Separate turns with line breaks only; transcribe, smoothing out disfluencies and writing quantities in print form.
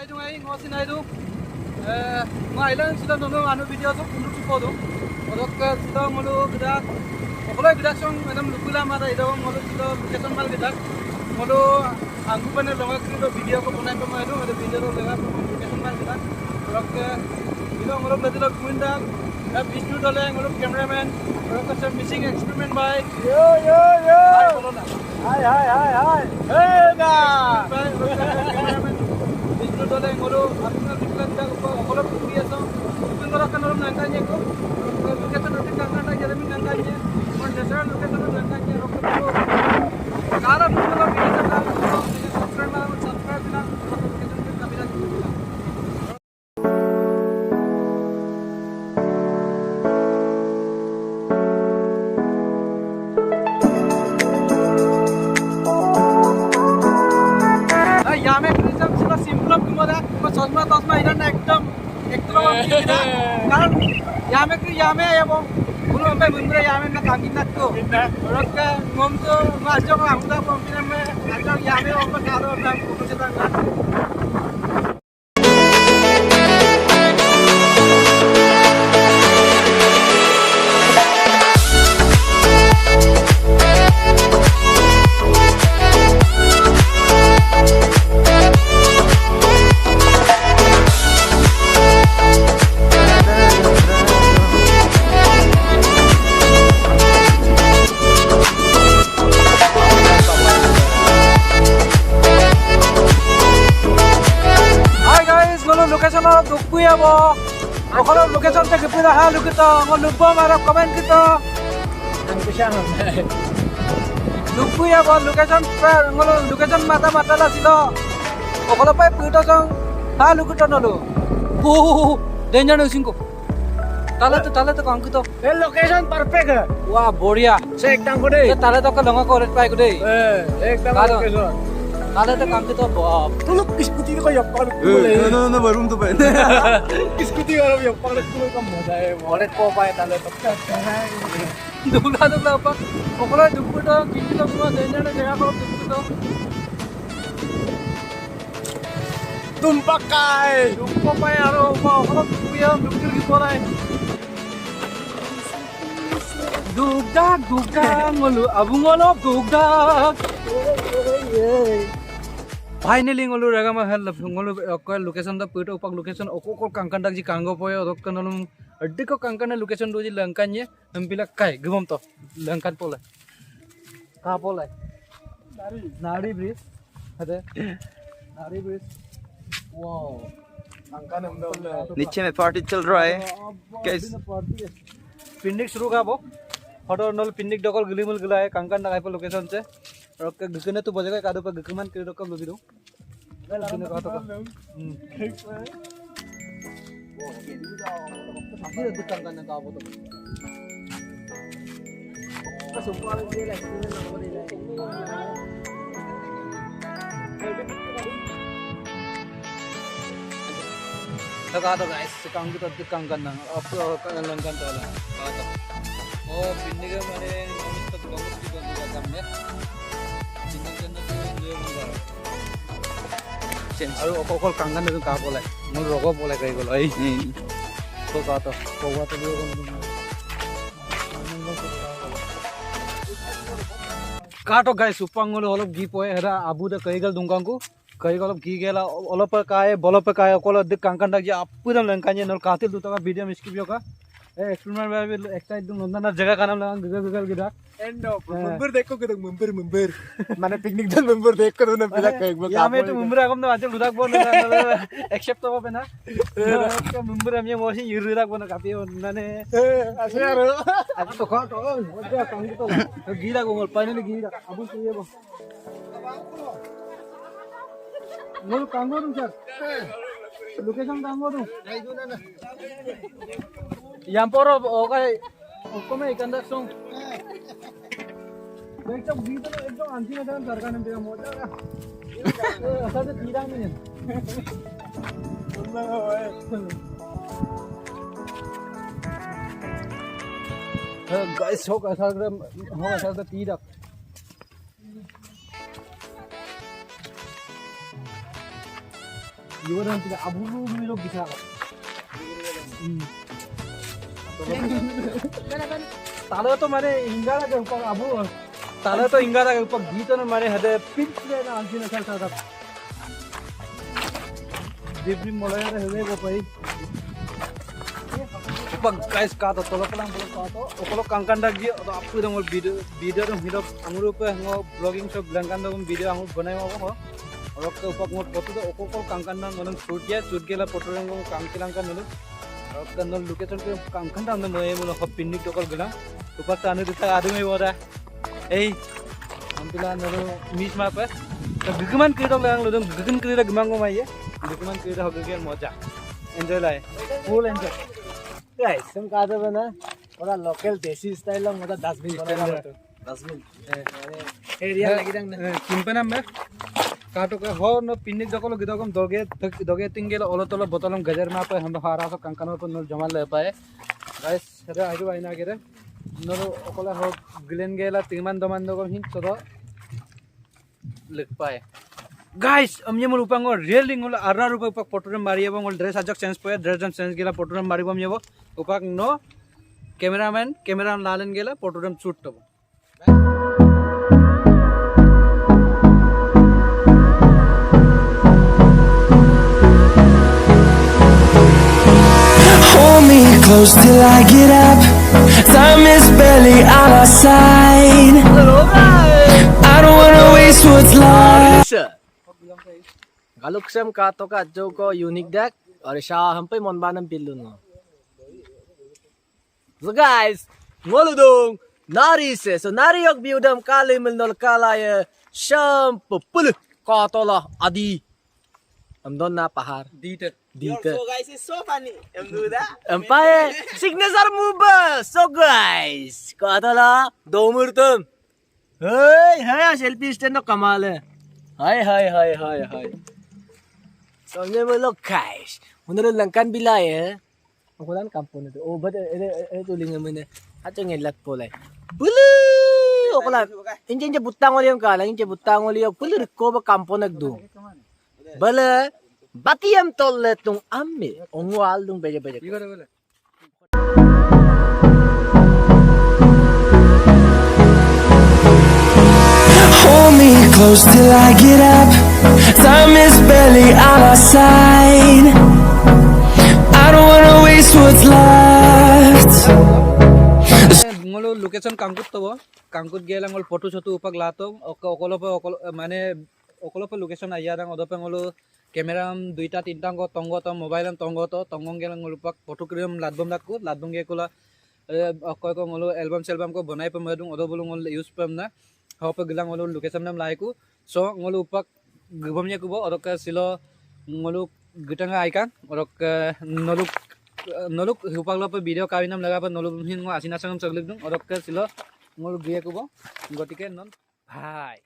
Sinaidu ay ngo sinaidu ngailan sila nono anu video so pundu supodo odok sila ngolu gida okolai gida song madam lukula mara ido ngolu sila location mal gida ngolu angku pane longa kilo video ko banai ko maidu ade video ro lega location mal gida odok ido ngolu ladilo kuinda Vishnu dole ngolu cameraman odok ka missing experiment by yo hi hey ga Vishnu dole ngolu apna diklan da ko ngolu puria so ngolu kan ngolu nangkanya ko location ro tikanga na jeremi nangkanya mon desa location ro nangkanya ro ko kala ngolu video da subscribe na location ke kabila चश्मा तस्मा इधर एकदम कारण यामे ya bong belum sampai bener yamen na kangin nakko orang ke ngom to ngajo ko angda pampiran me ajak yame apa karo na kusetan kan location of Dukpuya bo okolo location te gepida ha lukito ngolubbo mara comment kito Dukpuya bo location per ngolo location mata la silo okolo pai puto song ha lukito nolu danger no singko tale to kang kito
location perfect है
wah बढ़िया
से एकदम को दे
tale to ka longa ko ret pai ko dei
एकदम location
tale to kang kito bap
तो लोग scooty को यप्पा बोले
no barum to pen
scooty वाला यप्पा को का मजा है
wallet ko pai tale to dula pa okolo dukputo kikito ko danger na jaga ko dukputo
तुम पक्का है
Dukpo pa yaro pa okolo dukpuya dukir ki porai dugdag ngolu abungolo dugdag finally ngolu ragama hel ngolu okol location da puto upak location okol kangkandak ji kango poyo dokkanalum adiko kangkana location do ji langkanye ambila kai gumom to langkan pola ka pola nari bridge ade nari bridge wow
नीचे में party चल रहा है कैसे
picnic शुरू का वो हटो नल पिकनिक डकल गिलिमुल गिला है कंकन ना पे लोकेशन से और के गकने तो बजेगा कादो पे गकमान के रकम लोगी दो गकने का तो वो ये तो कंकन का वो तो सुपर ये लाइक लगा दो गाइस कंकन तो कंकन ना अब लंकन तो लगा दो ओ पिन्निगे माने नमस्ते बहुत की बंद का काम है पिन्निगे न तो ये मंगा चेंज और ओकोल कंगन न का बोले मोर रोगो बोले कई बोले आई तो का तो कोवा तो लोग काटो गाइस उपांगलो हलो गी पोए हेरा आबू द कई गल दुंगांगु कई गल गी गेला ओलो पर काय बोलो पर काय ओकोल दिक कंकन द अपुदम लंकाजे नल कातिल दुता का वीडियो मिस्किप यो का एक्सपेरिमेंट में एक्साइट दु नंदना जगह का नाम लगा गगल गिरा
एंड मेंबर देखो के मेंबर माने पिकनिक दल मेंबर देख कर ना बिला कई बका
या में तो मेंबर आगम ना आते लुदाक बोल एक्सेप्ट तो पे ना के मेंबर हम ये मोशी युरुदाक बना कापी नने
ऐसे यार
अब तो खा तो मजा काम तो गिरा गोल फाइनली गिरा अब तो ये बो मोर कांगो दु सर लोकेशन कांगो दु yang poro okai okome ikan dak song ekdom gitu ekdom anjing ada sarkan yang dia moda asal se tirang ni guys sok asal se tirang Iwaran tidak abulu milok bisa. Talo to mane hingga lagi upang abu. Talo to hingga lagi upang gitu na mane hade pinch le na ansi na sar. Dibri molaya re hede go pai. Upang guys ka to tolo pelang ka to. Okolo kangkanda gi to apu dong video dong hidup anguru pe ngo vlogging so blangkan dong video angur banai mo ho. Orok ke upak ngot foto to okol kangkanda ngon shoot gela foto rang kangkilang kan nulu. Orok kan nol location ke kangkanda nol moye mo ho pinnik dokol gela. Upak tanu dita adu me bora. Ei ampila nolo miss map pe. Guguman kiri dong lang ludung gugun kiri la gumang mai ye. Guguman kiri ho gugel moja. Enjoy lai. Full enjoy.
Guys, sem kada bana. Ora local desi style lang moda dustbin bana to. Dustbin. Area lagi dang na.
Kimpana me. काटो के हो न पिन्नी दकलो गिदकम दोगे तिंगेल ओलो तोलो बोतलम गजर मा पे हम हारा सो कंकन पर न जमा ले पाए गाइस रे आइदो आइना गेरे नरो ओकला हो ग्लेन गेला तिमान दमान दकम हिन सदो लिख पाए गाइस अमये मोल उपांगो रियल लिंगोल आरा रुपे उपाक फोटोरे मारिए बंगोल ड्रेस आजक चेंज पे ड्रेस जम चेंज गेला फोटोरे मारिबम येबो उपाक नो कैमरामैन कैमरा लालन गेला फोटोरे शूट तबो
Close till I get up. Time is barely on our side. I don't wanna waste what's left.
Galuk sem ka to ka jo ko unique deck और शाह हम पे मन बानम पिल्लू न So guys, ngoludong nari se so nari yok biudam kali milnol kala ye sham pupul ka to la adi am don na pahar
dite
dite
guys, it's so funny. Do that.
Empire signature move. So guys, kata la domurtum. Hey, selfie stand no kamal hai. Hi. Samjhe mo log guys. Unaro langkan bilay hai. Akulan kampo na to. Oh, but ito linga mo na. Ato ngelat po lai. Bulu. Okula. Inje butang oli yung kala. Inje butang oli yung bulu riko ba kampo nagdo. Bala. Batiyam tolle tung amme ongwal dung beje
igore bole
Hold me close till I get up. Time is barely on our side. I don't wanna waste what's left.
ngolo location kangkut to kangkut gela ngol photo shoto upak lato okolo mane okolo pe location ayarang odope ngolo कैमराम दुईटा तीनटा को तंगो तो मोबाइलम तंगो तो तंगों गेला ngolupak photo cream लादबम गे Cola अकय को ngolo album सेल्बम को बनाई पम दुं ओदो बोलो ngol यूज पम ना होप गिला ngolo लोकेशन नाम लाइकु सो ngolo upak गबम ने कुबो अदक सिलो ngolo गिटंगा आइका अदक नलुक उपाक लो पे वीडियो काविनम लगा पर नलुक हिन आसिना संगम सगलिक दुं अदक सिलो ngolo गिए कुबो गटिके नन भाई